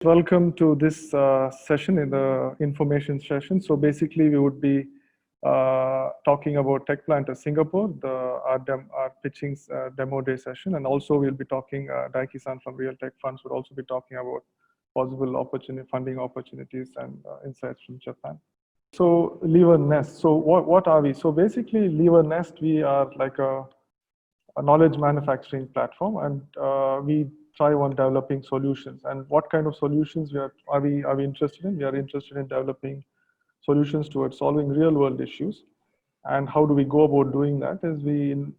Welcome to this session in the information session. So basically, we would be talking about Tech Planter Singapore, our pitching demo day session, and also we'll be talking. Daiki-san from Real Tech Funds would also be talking about possible funding opportunities and insights from Japan. So Lever Nest. So what are we? So basically, Lever Nest, we are like a knowledge manufacturing platform, and we try on developing solutions. And what kind of solutions are we interested in? We are interested in developing solutions towards solving real world issues. And how do we go about doing that? Is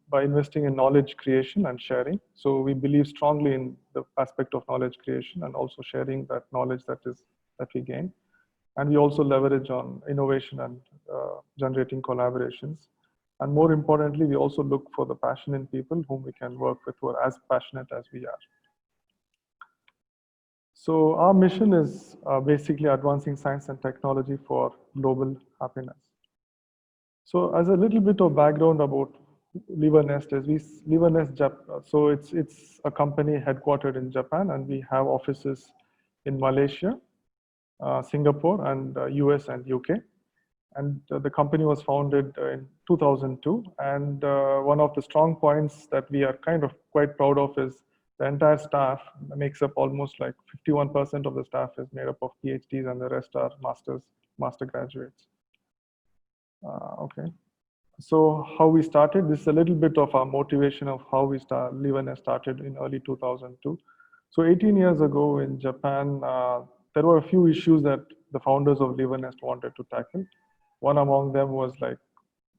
by investing in knowledge creation and sharing. So we believe strongly in the aspect of knowledge creation and also sharing that knowledge that we gain. And we also leverage on innovation and generating collaborations. And more importantly, we also look for the passionate people whom we can work with who are as passionate as we are. So our mission is basically advancing science and technology for global happiness. So as a little bit of background about Lever Nest, so it's a company headquartered in Japan, and we have offices in Malaysia, Singapore, and US and UK. And the company was founded in 2002. And one of the strong points that we are kind of quite proud of is the entire staff makes up almost like 51% of the staff is made up of PhDs, and the rest are master graduates. Okay. So how we started, this is a little bit of our motivation of how Lever Nest started in early 2002. So 18 years ago in Japan, there were a few issues that the founders of Lever Nest wanted to tackle. One among them was like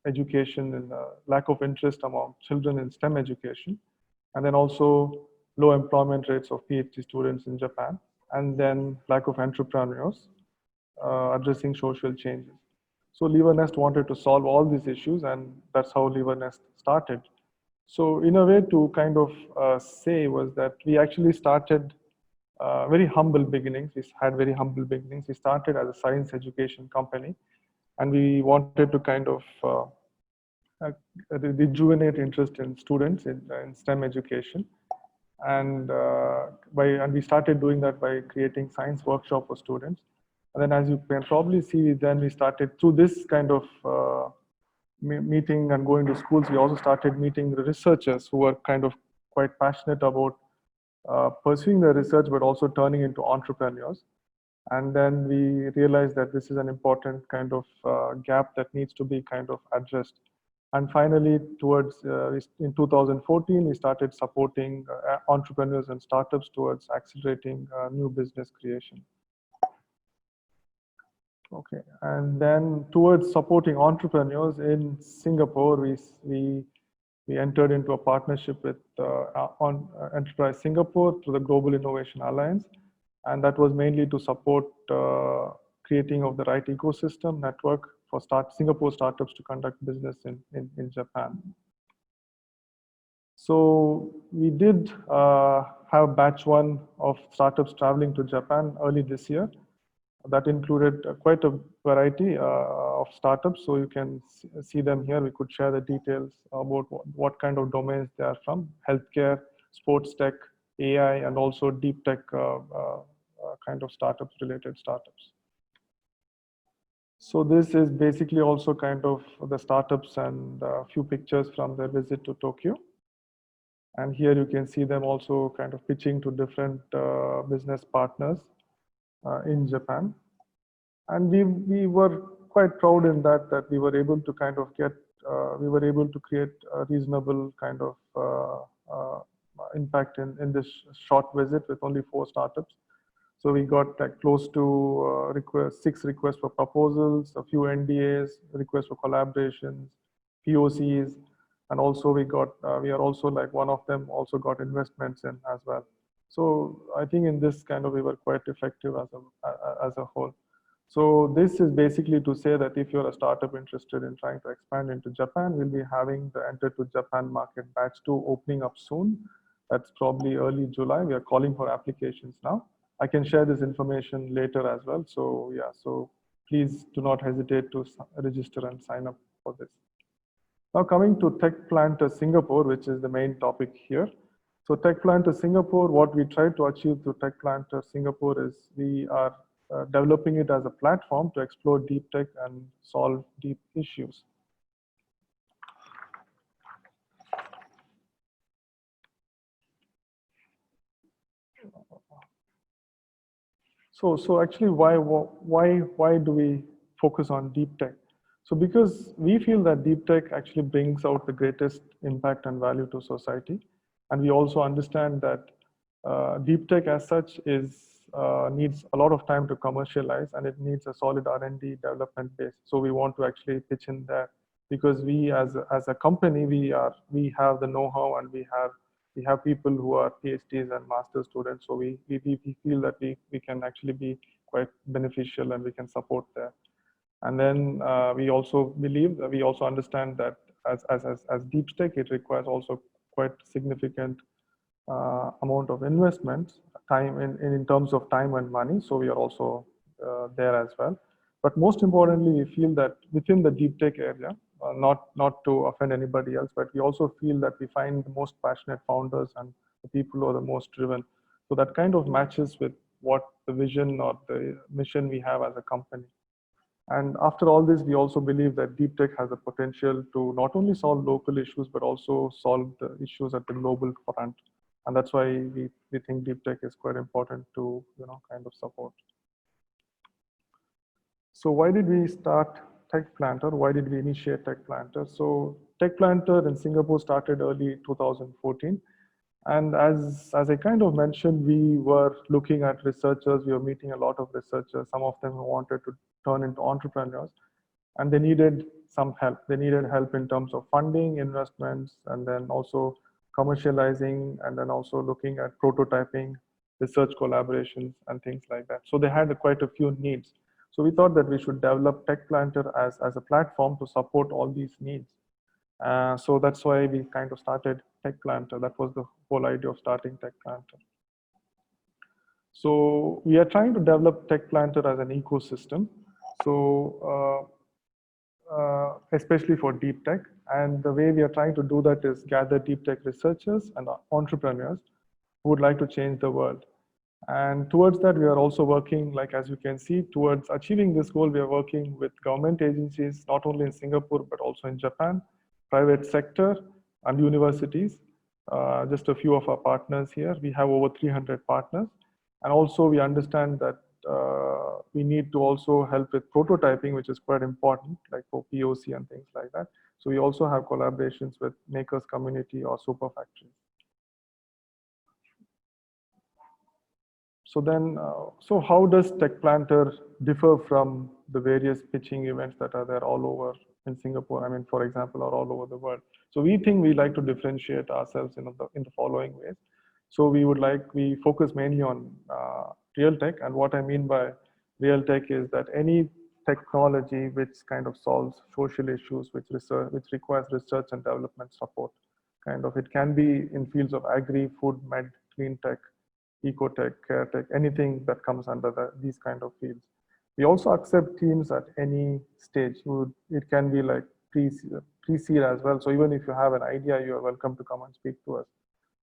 education and lack of interest among children in STEM education, and then also low employment rates of PhD students in Japan, and then lack of entrepreneurs addressing social changes. So Lever Nest wanted to solve all these issues, and that's how Lever Nest started. So in a way to kind of say was that we actually started very humble beginnings. We had very humble beginnings. We started as a science education company, and we wanted to kind of rejuvenate interest in students in STEM education. And we started doing that by creating science workshop for students. And then as you can probably see, then we started through this kind of meeting and going to schools, we also started meeting the researchers who were kind of quite passionate about pursuing their research, but also turning into entrepreneurs. And then we realized that this is an important kind of gap that needs to be kind of addressed. And finally, in 2014, we started supporting entrepreneurs and startups towards accelerating new business creation. Okay, and then towards supporting entrepreneurs in Singapore, we entered into a partnership with Enterprise Singapore through the Global Innovation Alliance. And that was mainly to support creating of the right ecosystem network for Singapore startups to conduct business in Japan. So we did have batch one of startups traveling to Japan early this year. That included quite a variety of startups. So you can see them here. We could share the details about what kind of domains they are from: healthcare, sports tech, AI, and also deep tech kind of related startups. So this is basically also kind of the startups and a few pictures from their visit to Tokyo. And here you can see them also kind of pitching to different business partners in Japan. And we were quite proud in that we were able to kind of create a reasonable kind of impact in this short visit with only 4 startups. So we got close to 6 requests for proposals, a few NDAs, requests for collaborations, POCs, and also we are also like one of them also got investments in as well. So I think in this kind of we were quite effective as a whole. So this is basically to say that if you're a startup interested in trying to expand into Japan, we'll be having the Enter to Japan Market Batch 2 opening up soon. That's probably early July. We are calling for applications now. I can share this information later as well. So yeah, so please do not hesitate to register and sign up for this. Now coming to Tech Planter Singapore, which is the main topic here. So Tech Planter Singapore, what we try to achieve through Tech Planter Singapore is we are developing it as a platform to explore deep tech and solve deep issues. So actually, why do we focus on deep tech? So because we feel that deep tech actually brings out the greatest impact and value to society, and we also understand that deep tech as such is needs a lot of time to commercialize, and it needs a solid R&D development base. So we want to actually pitch in there because we as a company we have the know-how, and we have people who are PhDs and master students. So we feel that we can actually be quite beneficial and we can support there. And then we also believe that we also understand that as deep tech, it requires also quite significant amount of investment, time in terms of time and money. So we are also there as well. But most importantly, we feel that within the deep tech area, not to offend anybody else, but we also feel that we find the most passionate founders and the people who are the most driven. So that kind of matches with what the vision or the mission we have as a company. And after all this, we also believe that deep tech has the potential to not only solve local issues, but also solve the issues at the global front. And that's why we think deep tech is quite important to, kind of support. So why did we start Tech Planter? Why did we initiate Tech Planter? So Tech Planter in Singapore started early 2014. And as I kind of mentioned, we were looking at researchers, we were meeting a lot of researchers, some of them who wanted to turn into entrepreneurs, and they needed some help. They needed help in terms of funding, investments, and then also commercializing, and then also looking at prototyping, research collaborations, and things like that. So they had quite a few needs. So we thought that we should develop Tech Planter as a platform to support all these needs. So that's why we kind of started Tech Planter. That was the whole idea of starting Tech Planter. So we are trying to develop Tech Planter as an ecosystem. So especially for deep tech. And the way we are trying to do that is gather deep tech researchers and entrepreneurs who would like to change the world. And towards that, we are also working, like as you can see, towards achieving this goal, we are working with government agencies, not only in Singapore, but also in Japan, private sector, and universities. Just a few of our partners here. We have over 300 partners. And also we understand that we need to also help with prototyping, which is quite important, like for POC and things like that. So we also have collaborations with makers community or super factories. So then, so how does Tech Planter differ from the various pitching events that are there all over in Singapore? I mean, for example, or all over the world. So we think we like to differentiate ourselves in the following ways. So we focus mainly on real tech. And what I mean by real tech is that any technology which kind of solves social issues, which requires research and development support. Kind of, it can be in fields of agri, food, med, clean tech, ecotech, care tech, anything that comes under these kind of fields. We also accept teams at any stage. It can be like pre-seed as well. So even if you have an idea, you are welcome to come and speak to us.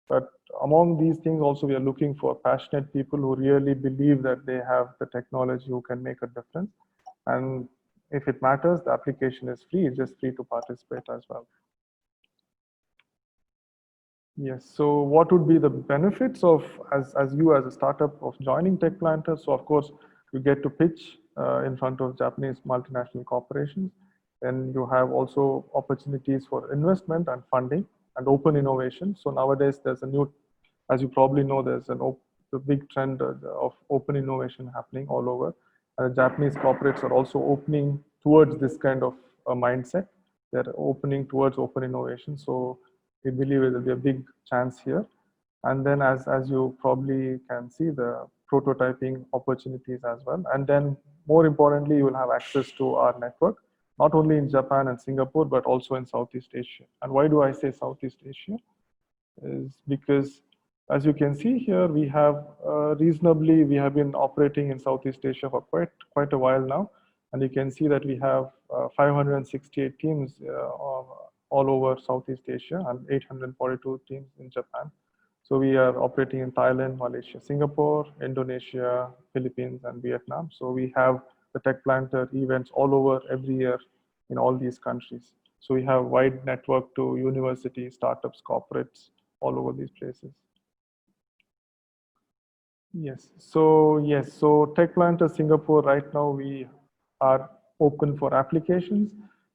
But among these things also, we are looking for passionate people who really believe that they have the technology who can make a difference. And if it matters, the application is free. It's just free to participate as well. Yes. So what would be the benefits of as you as a startup of joining Tech Planter? So of course you get to pitch in front of Japanese multinational corporations. Then you have also opportunities for investment and funding and open innovation. So nowadays there's a new, as you probably know, there's a big trend of open innovation happening all over. Japanese corporates are also opening towards this kind of mindset. They're opening towards open innovation. So we believe there will be a big chance here. And then as you probably can see, the prototyping opportunities as well. And then more importantly, you will have access to our network, not only in Japan and Singapore, but also in Southeast Asia. And why do I say Southeast Asia? Is because as you can see here, we have we have been operating in Southeast Asia for quite a while now. And you can see that we have 568 teams all over Southeast Asia and 842 teams in Japan. So we are operating in Thailand, Malaysia, Singapore, Indonesia, Philippines, and Vietnam. So we have the Tech Planter events all over every year in all these countries. So we have wide network to universities, startups, corporates, all over these places. Yes. So Tech Planter Singapore right now we are open for applications.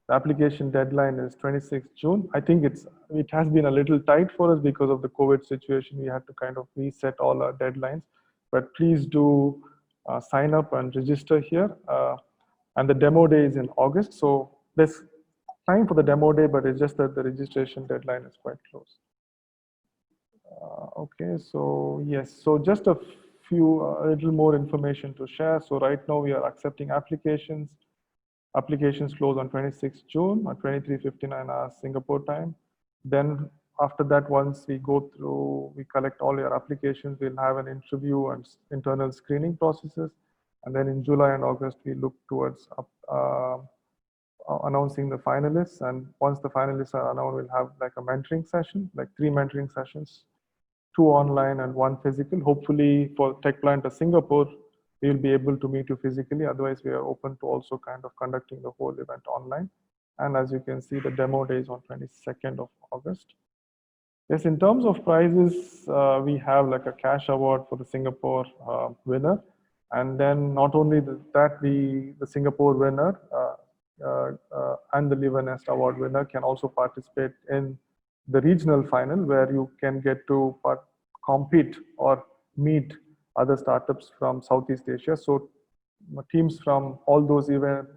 The application deadline is 26th June. I think it has been a little tight for us because of the COVID situation. We had to kind of reset all our deadlines. But please do sign up and register here. And the demo day is in August. So there's time for the demo day, but it's just that the registration deadline is quite close. Okay, so yes, so just a a little more information to share. So right now we are accepting applications. Applications close on 26th June at 23:59 hours Singapore time. Then after that, once we go through, we collect all your applications, we'll have an interview and internal screening processes. And then in July and August, we look towards announcing the finalists. And once the finalists are announced, we'll have like a mentoring session, like 3 mentoring sessions, 2 online and 1 physical. Hopefully for Tech Planter Singapore, we will be able to meet you physically. Otherwise, we are open to also kind of conducting the whole event online. And as you can see, the demo day is on 22nd of August. Yes, in terms of prizes, we have like a cash award for the Singapore winner. And then not only that, the Singapore winner and the Liver Nest Award winner can also participate in the regional final, where you can get to compete or meet other startups from Southeast Asia. So teams from all those events,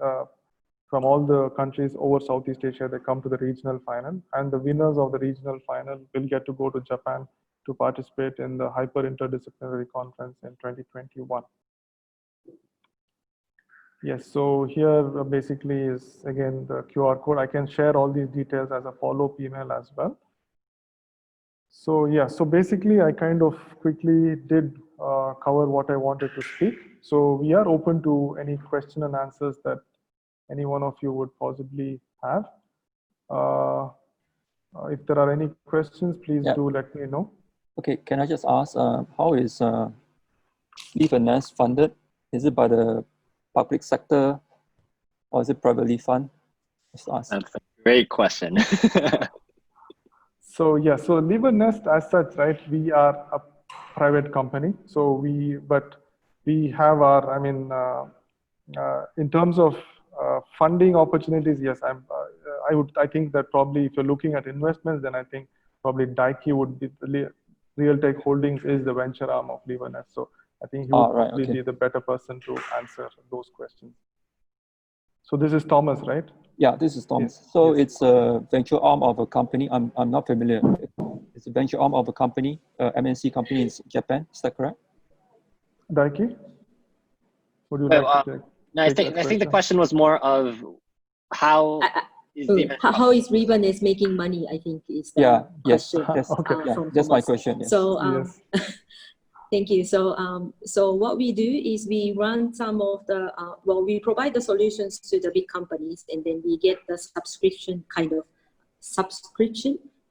from all the countries over Southeast Asia, they come to the regional final, and the winners of the regional final will get to go to Japan to participate in the Hyper Interdisciplinary Conference in 2021. Yes, so here basically is again the QR code. I can share all these details as a follow-up email as well. So yeah, so basically I kind of quickly did cover what I wanted to speak. So we are open to any question and answers that any one of you would possibly have. If there are any questions, please do let me know. Okay, can I just ask, how is Liver Nest funded? Is it by the public sector or is it privately funded? Just ask. That's a great question. So yeah, so Liver Nest as such, right? We are a private company. So but we have our, I mean, in terms of funding opportunities, yes, I think that probably if you're looking at investments, then I think probably Daiki would be Realtek Holdings is the venture arm of Liver Nest. So I think he would probably be the better person to answer those questions. So this is Thomas, right? Yeah, this is Thomas. Yes, so yes. It's a venture arm of a company. I'm not familiar. It's a venture arm of a company, MNC company in Japan. Is that correct? Daiki, would you like to take? No, I think the question was more of how is Liver Nest making money. I think is the question. Yes, that's my question. Yes. So thank you. So what we do is we run some of the, we provide the solutions to the big companies, and then we get the subscription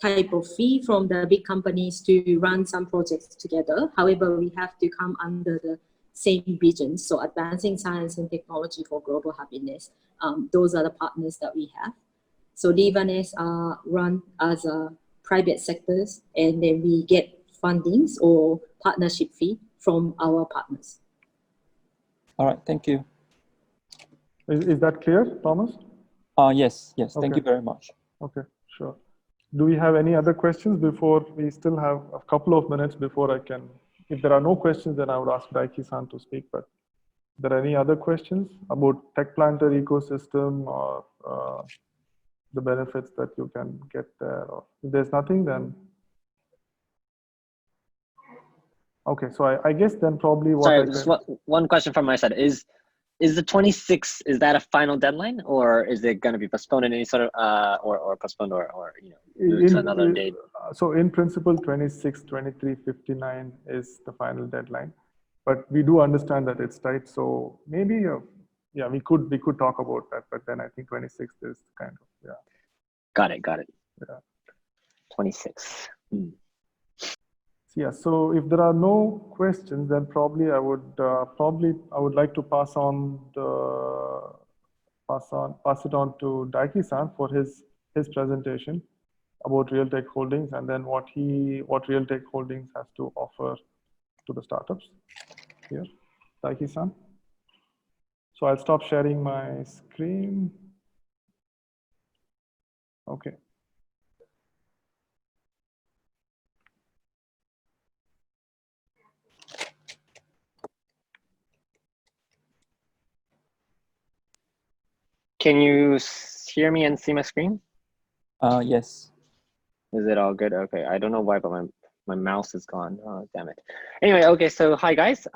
type of fee from the big companies to run some projects together. However, we have to come under the same vision. So advancing science and technology for global happiness. Those are the partners that we have. So Liver Nest are run as a private sectors, and then we get fundings or partnership fee from our partners. All right, thank you. Is that clear, Thomas? Yes. Thank you very much. Okay, sure. Do we have any other questions before we still have a couple of minutes before I can, if there are no questions, then I would ask Daiki-san to speak, but are there any other questions about Tech Planter ecosystem or the benefits that you can get there? Or if there's nothing, then okay, so I guess then probably what one question from my side is the 26th, is that a final deadline, or is it going to be postponed in any sort of or postponed or moved to another date? So in principle, 26, 23:59 is the final deadline, but we do understand that it's tight. So maybe we could talk about that, but then I think 26th is kind of Got it. Yeah. 26. Yeah, so if there are no questions, then probably I would like to pass it on to Daiki-san for his presentation about Realtek Holdings, and then what Realtek Holdings has to offer to the startups. Here, Daiki-san. So I'll stop sharing my screen. Okay. Can you hear me and see my screen? Yes. Is it all good? Okay. I don't know why, but my mouse is gone. Oh, damn it. Anyway, okay. So hi guys.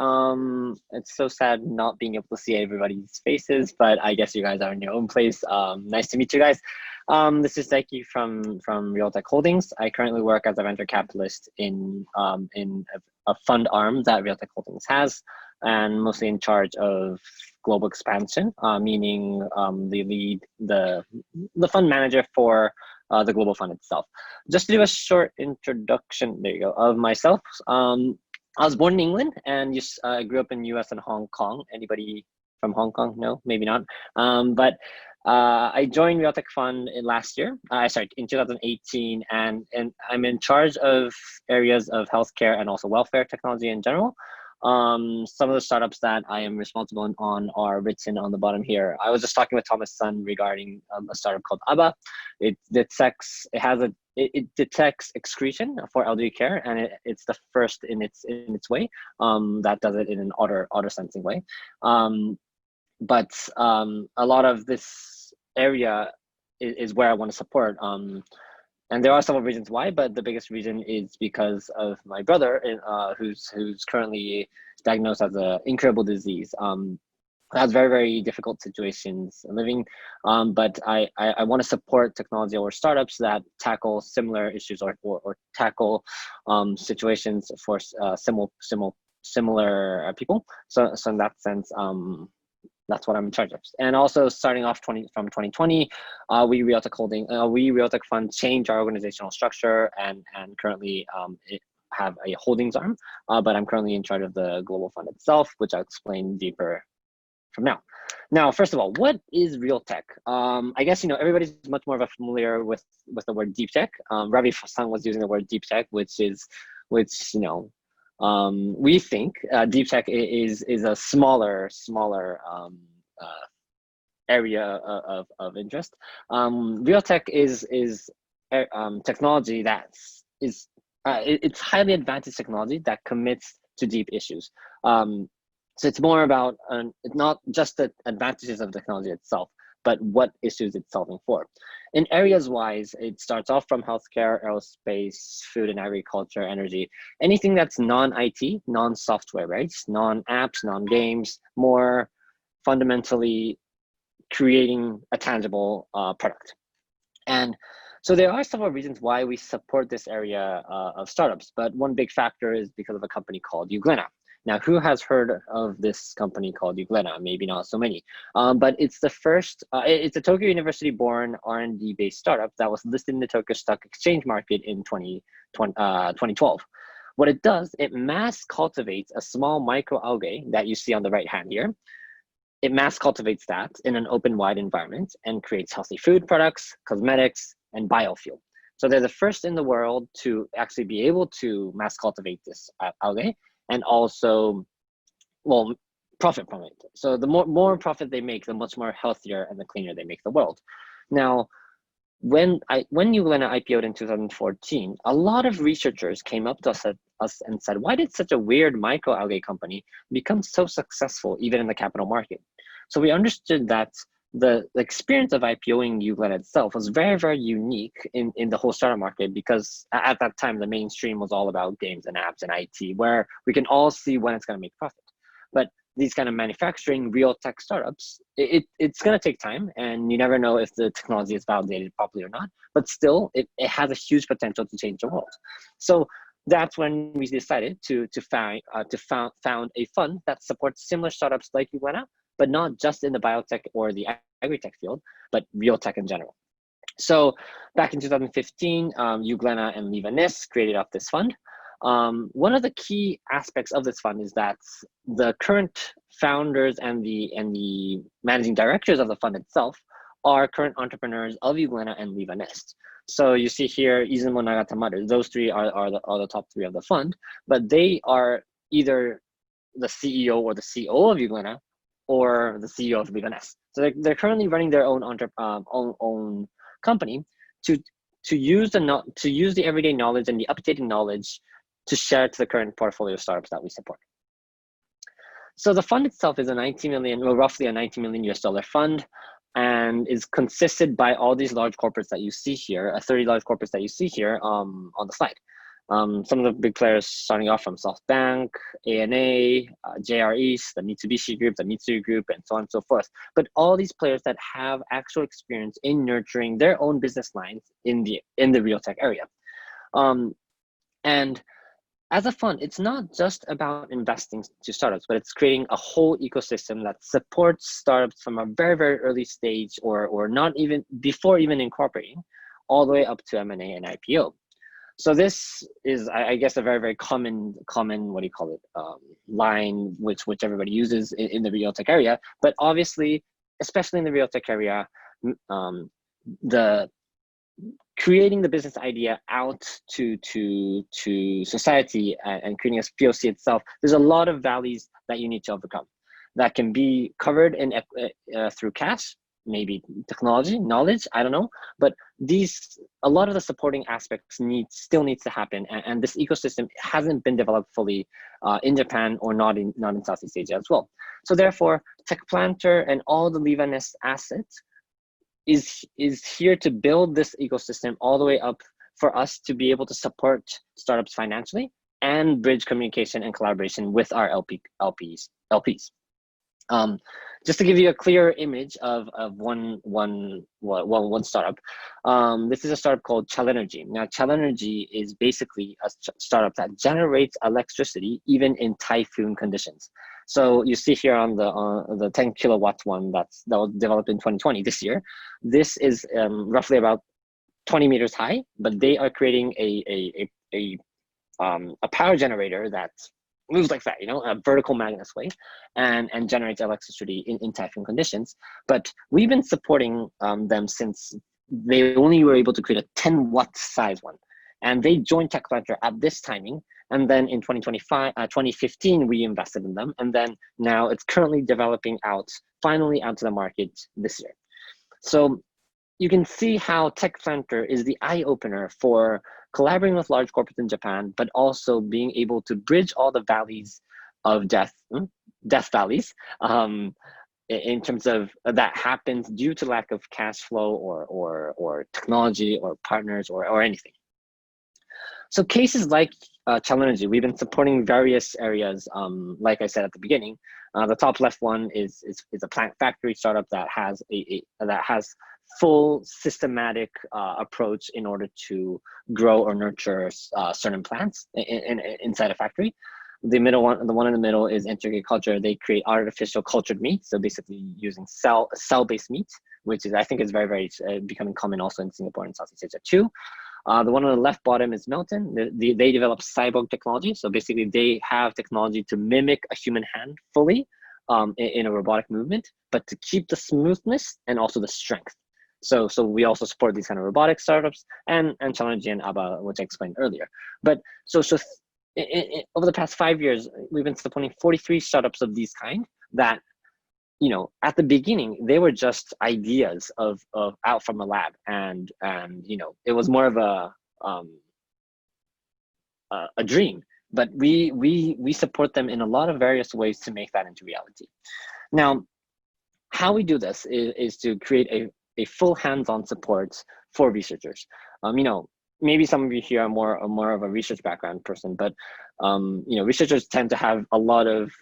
It's so sad not being able to see everybody's faces, but I guess you guys are in your own place. Nice to meet you guys. This is Daiki from Realtek Holdings. I currently work as a venture capitalist in a fund arm that Realtek Holdings has, and mostly in charge of global expansion, meaning the fund manager for the global fund itself. Just to do a short introduction, there you go, of myself. I was born in England and grew up in US and Hong Kong. Anybody from Hong Kong? No, maybe not. But I joined Realtek Fund last year. In 2018, and I'm in charge of areas of healthcare and also welfare technology in general. Some of the startups that I am responsible on are written on the bottom here. I was just talking with Thomas Sun regarding a startup called ABBA. It detects excretion for elderly care, and it's the first in its way that does it in an otter sensing way. But a lot of this area is where I want to support. And there are several reasons why, but the biggest reason is because of my brother, who's currently diagnosed as an incurable disease. Has very, very difficult situations living, but I want to support technology or startups that tackle similar issues or tackle situations for similar people. So in that sense, that's what I'm in charge of. And also starting off from 2020, we Realtek Fund changed our organizational structure and currently have a holdings arm, but I'm currently in charge of the global fund itself, which I'll explain deeper from now. Now, first of all, what is Realtek? I guess everybody's much more familiar with the word deep tech. Ravi San was using the word deep tech, which we think deep tech is a smaller area of interest. Realtek is technology it's highly advanced technology that commits to deep issues. So it's more about it's not just the advantages of technology itself, but what issues it's solving for. In areas wise, it starts off from healthcare, aerospace, food and agriculture, energy, anything that's non-IT, non-software, right? Non-apps, non-games, more fundamentally creating a tangible product. And so there are several reasons why we support this area of startups, but one big factor is because of a company called Euglena. Now, who has heard of this company called Euglena? Maybe not so many, but it's the first, it's a Tokyo University-born R&D-based startup that was listed in the Tokyo Stock Exchange market in 2012. What it does, it mass cultivates a small microalgae that you see on the right hand here. It mass cultivates that in an open, wide environment and creates healthy food products, cosmetics, and biofuel. So they're the first in the world to actually be able to mass cultivate this algae and also, well, profit from it. So the more profit they make, the much more healthier and the cleaner they make the world. Now, when Euglena IPO'd in 2014, a lot of researchers came up to us and said, why did such a weird microalgae company become so successful even in the capital market? So we understood that the experience of IPOing Euglena itself was very, very unique in the whole startup market, because at that time, the mainstream was all about games and apps and IT, where we can all see when it's going to make profit. But these kind of manufacturing real tech startups, it's going to take time, and you never know if the technology is validated properly or not, but still it has a huge potential to change the world. So that's when we decided to found a fund that supports similar startups like Euglena, but not just in the biotech or the agri-tech field, but real tech in general. So back in 2015, Euglena and Liva Nis created up this fund. One of the key aspects of this fund is that the current founders and the managing directors of the fund itself are current entrepreneurs of Euglena and Leave a Nest. So you see here, Izumo Nagatamaru, those three are the top three of the fund, but they are either the CEO or the COO of Euglena or the CEO of Leave a Nest. So they're currently running their own own company to use the everyday knowledge and the updated knowledge to share to the current portfolio startups that we support. So the fund itself is roughly a $90 million US fund, and is consisted by all these large corporates that you see here, 30 large corporates that you see here on the slide. Some of the big players starting off from SoftBank, ANA, JR East, the Mitsubishi Group, the Mitsui Group, and so on and so forth. But all these players that have actual experience in nurturing their own business lines in the real tech area. And as a fund, it's not just about investing to startups, but it's creating a whole ecosystem that supports startups from a very, very early stage or not even before even incorporating, all the way up to M&A and IPO. So this is, I guess, a very, very common, what do you call it, line which everybody uses in the real tech area. But obviously, especially in the real tech area, the creating the business idea out to society and creating a POC itself, there's a lot of valleys that you need to overcome that can be covered in through cash, maybe technology, knowledge, I don't know. But a lot of the supporting aspects still needs to happen, and this ecosystem hasn't been developed fully in Japan or not in Southeast Asia as well. So therefore, TechPlanter and all the Leave a Nest assets is here to build this ecosystem all the way up for us to be able to support startups financially and bridge communication and collaboration with our LPs. Just to give you a clear image of one startup, this is a startup called Chalenergy. Now, Chalenergy is basically a startup that generates electricity even in typhoon conditions. So you see here on the 10 kilowatt one that was developed in 2020 this year. This is roughly about 20 meters high, but they are creating a power generator that moves like that, a vertical magnet way, and generates electricity in typhoon conditions. But we've been supporting them since they only were able to create a 10-watt size one. And they joined TechPlanter at this timing. And then in 2015, we invested in them. And then now it's currently developing finally out to the market this year. So you can see how TechPlanter is the eye opener for collaborating with large corporates in Japan, but also being able to bridge all the valleys of death valleys, in terms of that happens due to lack of cash flow or technology or partners or anything. So cases like Chalenergy, we've been supporting various areas. Like I said at the beginning, the top left one is a plant factory startup that has full systematic approach in order to grow or nurture certain plants inside a factory. The one in the middle is integrated culture. They create artificial cultured meat, so basically using cell-based meat, which I think is very, very becoming common also in Singapore and Southeast Asia too. The one on the left bottom is Melton. They develop cyborg technology. So basically they have technology to mimic a human hand fully in a robotic movement, but to keep the smoothness and also the strength. So we also support these kind of robotic startups and Chalenergy and ABBA, which I explained earlier. But over the past 5 years, we've been supporting 43 startups of these kind that, at the beginning, they were just ideas of out from a lab, and it was more of a dream. But we support them in a lot of various ways to make that into reality. Now, how we do this is to create a full hands-on support for researchers. Maybe some of you here are more of a research background person, but researchers tend to have a lot of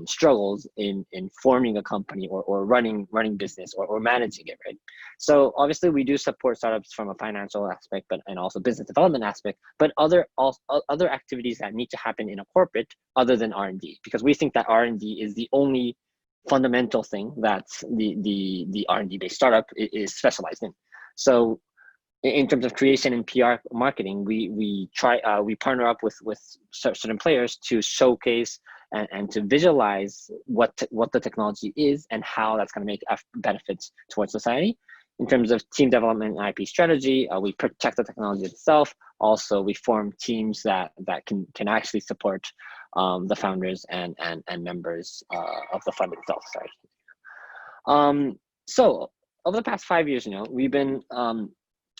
struggles in forming a company or running business or managing it, right? So obviously we do support startups from a financial aspect, and also business development aspect, but other activities that need to happen in a corporate other than R&D, because we think that R&D is the only fundamental thing that the R&D based startup is specialized in. So in terms of creation and PR marketing, we partner up with certain players to showcase and to visualize what the technology is and how that's going to make benefits towards society. In terms of team development and IP strategy, we protect the technology itself. Also, we form teams that can actually support the founders and members of the fund itself. Sorry. So over the past 5 years, we've been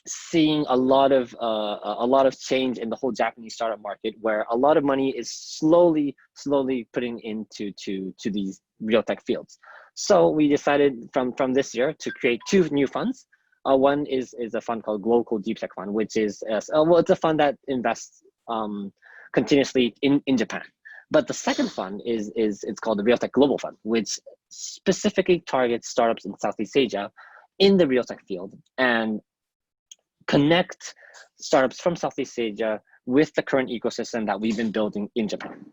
seeing a lot of change in the whole Japanese startup market, where a lot of money is slowly putting into these real tech fields. So we decided from this year to create 2 new funds. One is a fund called Global Deep Tech Fund, which is it's a fund that invests continuously in Japan. But the second fund it's called the Real Tech Global Fund, which specifically targets startups in Southeast Asia in the real tech field and connect startups from Southeast Asia with the current ecosystem that we've been building in Japan.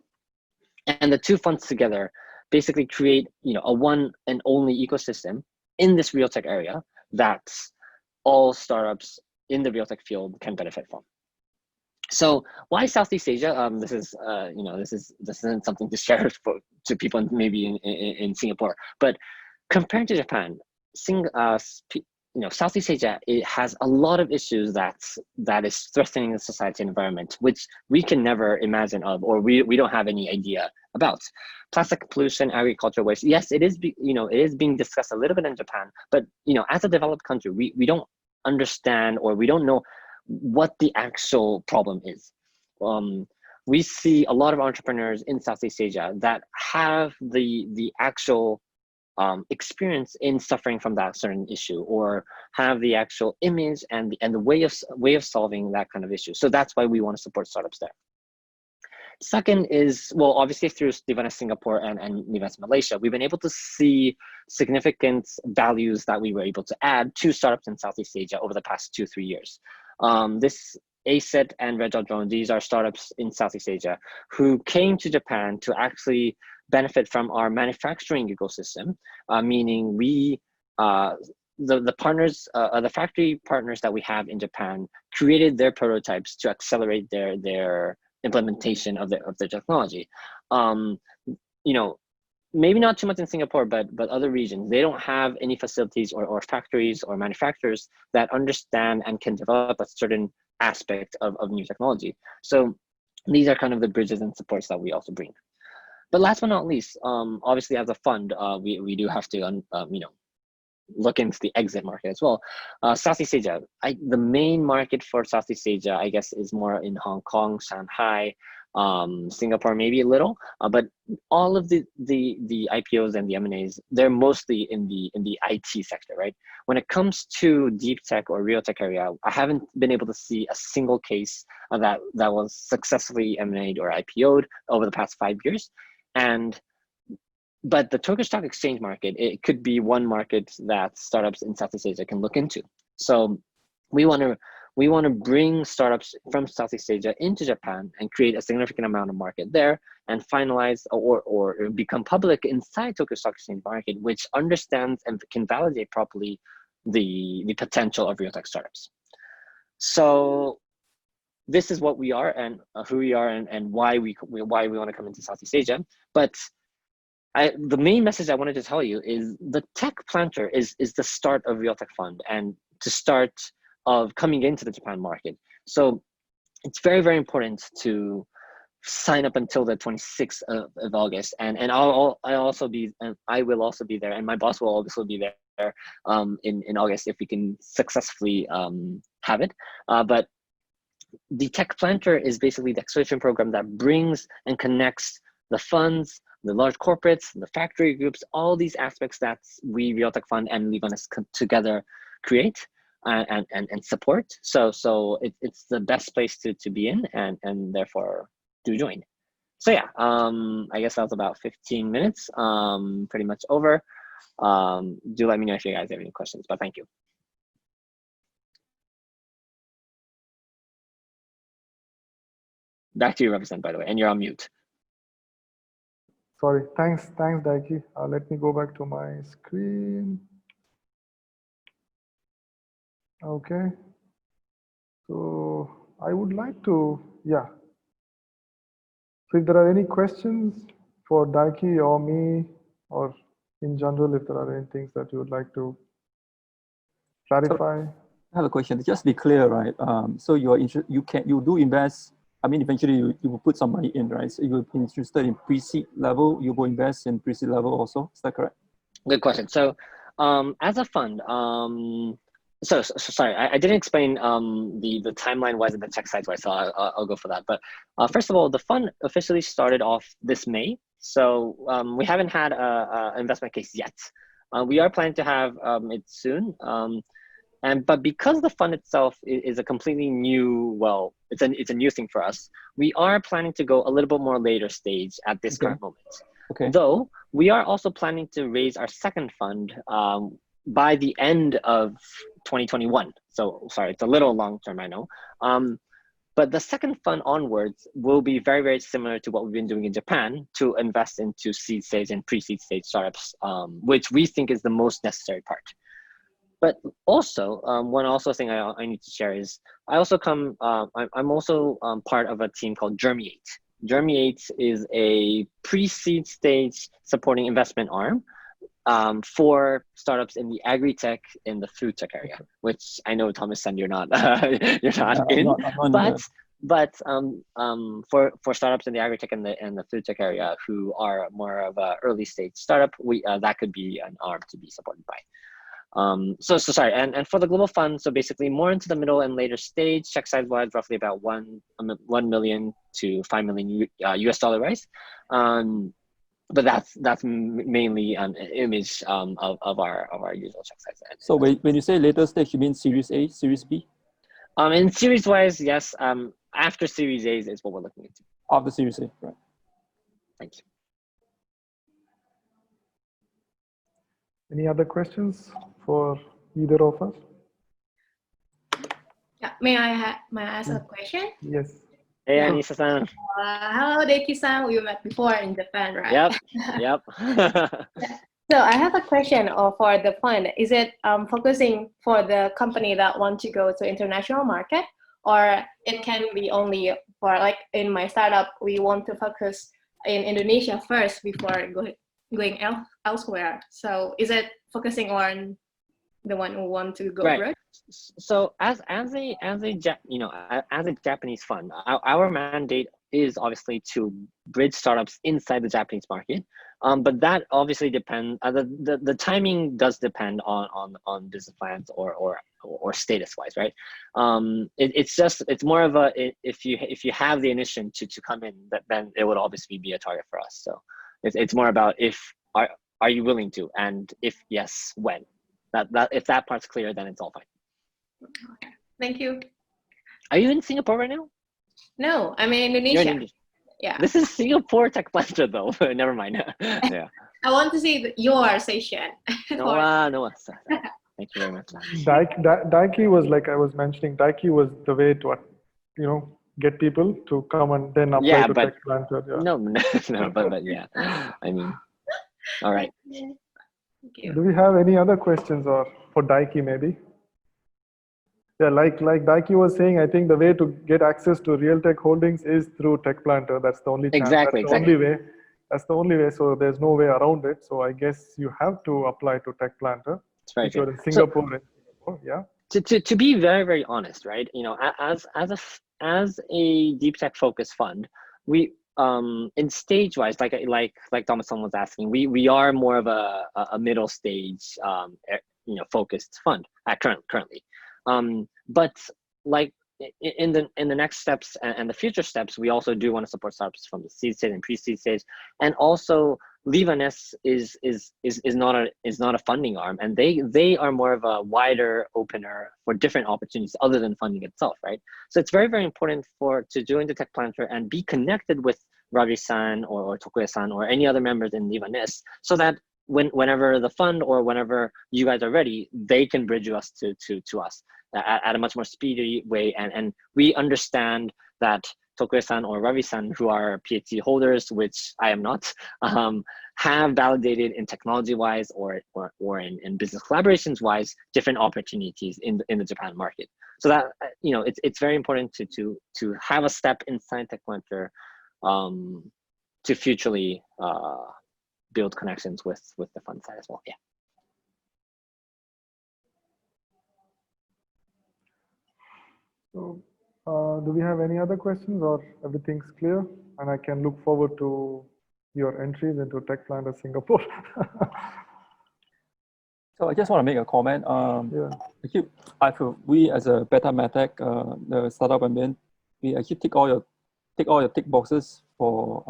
And the 2 funds together basically create a one and only ecosystem in this real tech area that all startups in the real tech field can benefit from. So why Southeast Asia? This isn't something to share to people maybe in Singapore, but compared to Japan, Southeast Asia, it has a lot of issues that is threatening the society environment, which we can never imagine of, or we don't have any idea about. Plastic pollution, agricultural waste. Yes, it is being discussed a little bit in Japan, but as a developed country, we don't understand, or we don't know what the actual problem is. We see a lot of entrepreneurs in Southeast Asia that have the actual experience in suffering from that certain issue, or have the actual image and the way of solving that kind of issue. So that's why we want to support startups there. Second is, well, obviously through Livanest Singapore and Livanest Malaysia, we've been able to see significant values that we were able to add to startups in Southeast Asia over the past 2-3 years. This ACET and Red Dot Drone, these are startups in Southeast Asia who came to Japan to actually benefit from our manufacturing ecosystem, meaning we, the partners, the factory partners that we have in Japan created their prototypes to accelerate their implementation of the technology. Maybe not too much in Singapore, but other regions, they don't have any facilities or factories or manufacturers that understand and can develop a certain aspect of new technology. So these are kind of the bridges and supports that we also bring. But last but not least, obviously as a fund, we do have to look into the exit market as well. Southeast Asia, the main market for Southeast Asia, I guess, is more in Hong Kong, Shanghai, Singapore, maybe a little, but all of the IPOs and the M&As, they're mostly in the IT sector, right? When it comes to deep tech or real tech area, I haven't been able to see a single case that was successfully M&A'd or IPO'd over the past 5 years. But the Tokyo Stock Exchange market, it could be one market that startups in Southeast Asia can look into. So we want to bring startups from Southeast Asia into Japan and create a significant amount of market there, and finalize or become public inside Tokyo Stock Exchange market, which understands and can validate properly the potential of real tech startups. So this is what we are and who we are and why we want to come into Southeast Asia. But the main message I wanted to tell you is the Tech Planter is the start of Real Tech Fund and to start of coming into the Japan market. So it's very, very important to sign up until the 26th of August, and I will also be there, and my boss will also be there in August if we can successfully have it. But the Tech Planter is basically the acceleration program that brings and connects the funds, the large corporates, the factory groups, all these aspects that we, Real Tech Fund and Livanest together create and support. So it's the best place to be in, and therefore do join. So yeah, I guess that was about 15 minutes, pretty much over. Do let me know if you guys have any questions, but thank you. Back to you, Represent, by the way, and you're on mute. Sorry, thanks, Daiki. Let me go back to my screen. Okay. So I would like to, yeah. So if there are any questions for Daiki or me, or in general, if there are any things that you would like to So clarify. I have a question. Just be clear, right? So you do invest. I mean, eventually you will put some money in, right? So you're interested in pre-seed level. You will invest in pre-seed level also. Is that correct? Good question. So, as a fund, sorry, I didn't explain the timeline wise and the check size wise, so I'll go for that. But first of all, the fund officially started off this May, so we haven't had a investment case yet. We are planning to have it soon. But because the fund itself is a completely new, well, it's a new thing for us, we are planning to go a little bit more later stage at this current moment. Okay. Though we are also planning to raise our second fund by the end of 2021. So sorry, it's a little long term, I know. But the second fund onwards will be very, very similar to what we've been doing in Japan to invest into seed stage and pre-seed stage startups, which we think is the most necessary part. But also, one also thing I need to share is I'm also part of a team called Germiate. Germiate is a pre-seed stage supporting investment arm for startups in the agri-tech and the food tech area, which I know Thomas-san, you're not in, but for startups in the agri-tech and the food tech area who are more of a early stage startup, that could be an arm to be supported by. So sorry, and for the global fund, so basically more into the middle and later stage, check size wise, roughly about 1 million to 5 million US dollar rise. But that's mainly an image of our usual check size. So when you say later stage, you mean Series A, Series B? In series wise, yes. After Series A is what we're looking into. After Series A, right? Thank you. Any other questions for either of us? Yeah, may I ask a question? Yes. Hey, Anissa-san. Hello, Daiki-san. We met before in Japan, right? Yep. So I have a question for the fund. Is it focusing for the company that want to go to international market, or it can be only for, like in my startup, we want to focus in Indonesia first before going elsewhere. So is it focusing on the one who want to go abroad? So as a Japanese fund, our mandate is obviously to bridge startups inside the Japanese market. But that obviously depends. The timing does depend on business plans or status wise, right? It's more of a if you have the initiative to come in, then it would obviously be a target for us. So it's more about are you willing to, and if yes, when. That if that part's clear, then it's all fine. Okay. Thank you. Are you in Singapore right now? No, I'm in Indonesia. You're in Indonesia. Yeah. This is Singapore Tech Planter though. Never mind. Yeah. I want to see your session. No. Thank you very much. Daiki was, like I was mentioning, Daiki was the way to, get people to come and then apply to Tech Planter. Yeah. No, but yeah. I mean, all right. Thank you. Do we have any other questions, or for Daiki maybe? Yeah, like Daiki was saying, I think the way to get access to Real Tech Holdings is through Tech Planter. That's the only chance. Exactly. Only way. That's the only way. So there's no way around it. So I guess you have to apply to Tech Planter. Right. If you're in Singapore, yeah. To be very, very honest, right? As a deep tech focused fund, we in stage wise, like Thomas-san was asking, we are more of a middle stage focused fund currently. But like in the next steps and the future steps, we also do want to support startups from the seed stage and pre-seed stage, and also Livaness is not a funding arm, and they are more of a wider opener for different opportunities other than funding itself, right? So it's very, very important to join the Tech Planter and be connected with Ravi-san or Tokuya-san or any other members in Livaness, so that whenever the fund or whenever you guys are ready, they can bridge us to us at a much more speedy way. And we understand that Tokuya-san or Ravi-san, who are PhD holders, which I am not, have validated in technology-wise or in business collaborations-wise different opportunities in the Japan market. So that it's very important to have a step in Science Tech Venture to futurely build connections with the fund side as well. Yeah. So, do we have any other questions, or everything's clear? And I can look forward to your entries into Tech Planner Singapore. So I just want to make a comment. Yeah. Actually, I feel we as a Beta Matech, the startup I'm in, we actually tick all your tick boxes for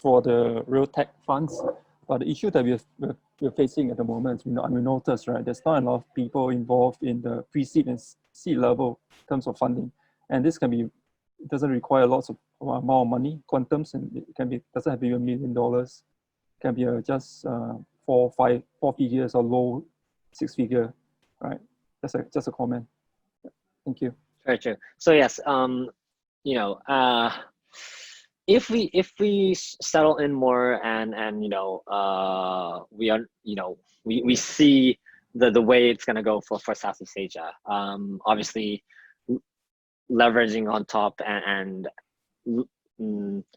the real tech funds. But the issue that we're facing at the moment, we notice, right, there's not a lot of people involved in the pre-seed and seed level in terms of funding. And this it doesn't require lots of amount of money, quantums, and it doesn't have to be $1 million. It can be just 4 figures or low 6 figure, right? Just a comment. Thank you. Very true. So yes, if we settle in more and we are we see the way it's gonna go for Southeast Asia, obviously leveraging on top and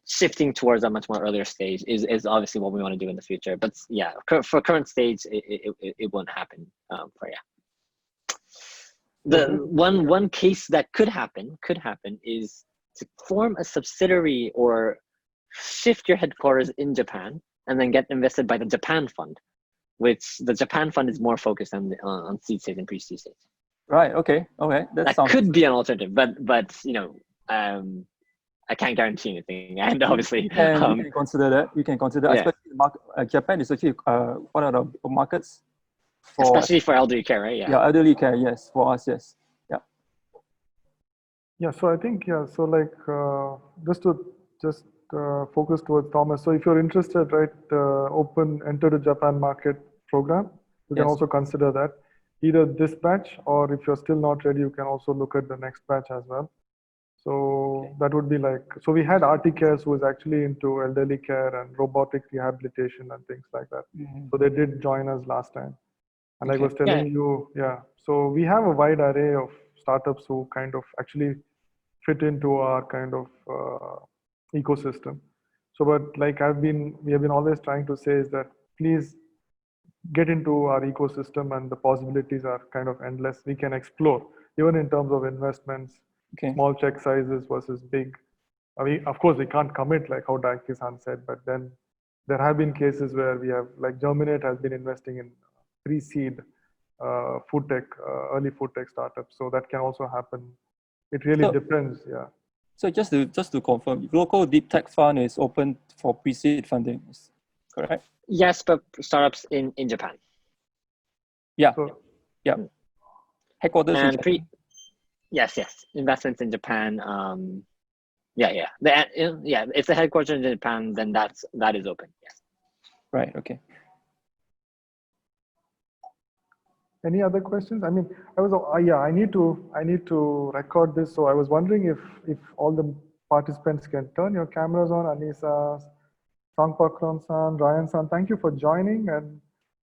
shifting towards a much more earlier stage is obviously what we want to do in the future. But yeah, for current stage, it won't happen. One case that could happen is to form a subsidiary or shift your headquarters in Japan and then get invested by the Japan fund, which the Japan fund is more focused on seed stage and pre-seed stage. Right. Okay. That could be an alternative, but I can't guarantee anything. And obviously, you can consider that. You can consider, Yeah. especially Japan is actually one of the markets especially for elderly care, right? Yeah, elderly care. Yes, for us, yes. Yeah, so I think, so like just focus towards Thomas. So if you're interested, right, enter the Japan market program, you can Yes. also consider that. Either this batch, or if you're still not ready, you can also look at the next batch as well. So that would be like, so we had RT Cares who was actually into elderly care and robotic rehabilitation and things like that. So they did join us last time. And like I was telling you, so we have a wide array of startups who kind of actually fit into our kind of ecosystem. So, but like we have been always trying to say is that please get into our ecosystem, and the possibilities are kind of endless. We can explore, even in terms of investments, small check sizes versus big. I mean, of course, we can't commit like how Daiki-san said, but then there have been cases where we have, like Germinate has been investing in pre-seed food tech, early food tech startups. So that can also happen. It really depends, So just to confirm, local deep tech fund is open for pre-seed funding, correct? Yes, but startups in Japan. Yeah. So, Headquarters in And Japan. yes, investments in Japan. If the headquarters in Japan, then that is open. Yes. Right. Okay. any other questions? I mean, I need to record this. So I was wondering if all the participants can turn your cameras on. Anisa, Sangpakron-san, Ryan-san, thank you for joining. And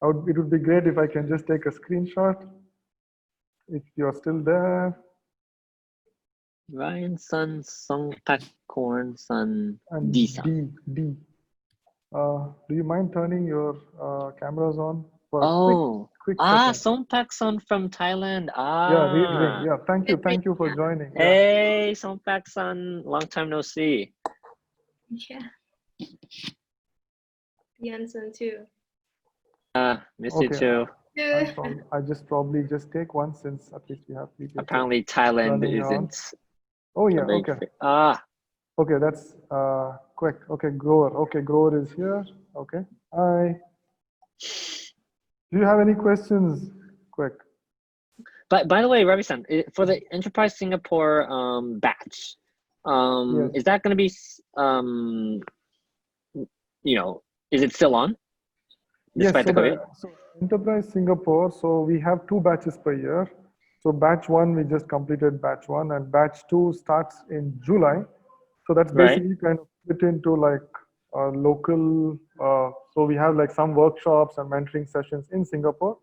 it would be great if I can just take a screenshot if you're still there. Ryan-san, Songpak-korn-san, And D-san. D. Do you mind turning your cameras on for a quick second? Songpak-san from Thailand. Yeah, thank you for joining. Hey, Songpak-san, long time no see. Yeah. Yanson too. Miss you too. I probably just take one, since at least we have people. Apparently Thailand isn't. Oh yeah, okay. Okay, that's quick. Okay, Grover. Okay, Grover is here. Okay. Hi. Do you have any questions? Quick. But by the way, Ravi-san, for the Enterprise Singapore batch, Yes. is that going to be, is it still on? Yes, Despite the COVID? so Enterprise Singapore, so we have 2 batches per year. So batch one, we just completed batch one, and batch two starts in July. So that's Right. basically kind of split into like local. So we have like some workshops and mentoring sessions in Singapore,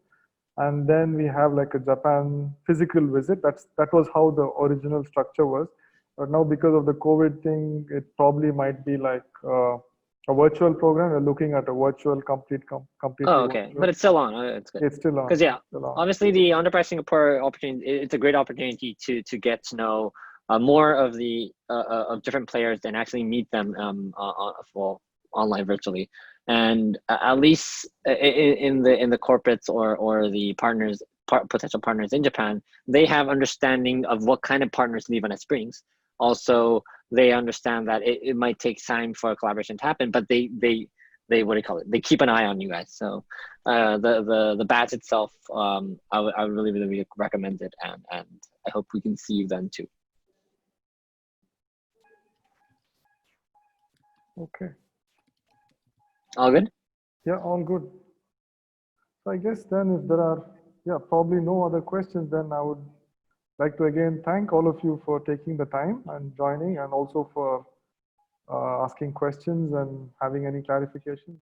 and then we have like a Japan physical visit. That was how the original structure was. But now because of the COVID thing, it probably might be like a virtual program. We're looking at a virtual, completely Oh, okay, virtual. but it's still on. It's good. It's still on. Because yeah, Still on. obviously the Enterprise Singapore opportunity, it's a great opportunity to get to know more of the of different players and actually meet them for online virtually, and at least in the corporates or the partners, potential partners in Japan, they have understanding of what kind of partners Levaness brings. Also, they understand that it might take time for a collaboration to happen, but they what do you call it? They keep an eye on you guys. So the batch itself, I would really recommend it, and I hope we can see you then too. Okay. All good? Yeah, all good. So I guess then if there are, yeah, probably no other questions, then I would like to again thank all of you for taking the time and joining, and also for asking questions and having any clarifications.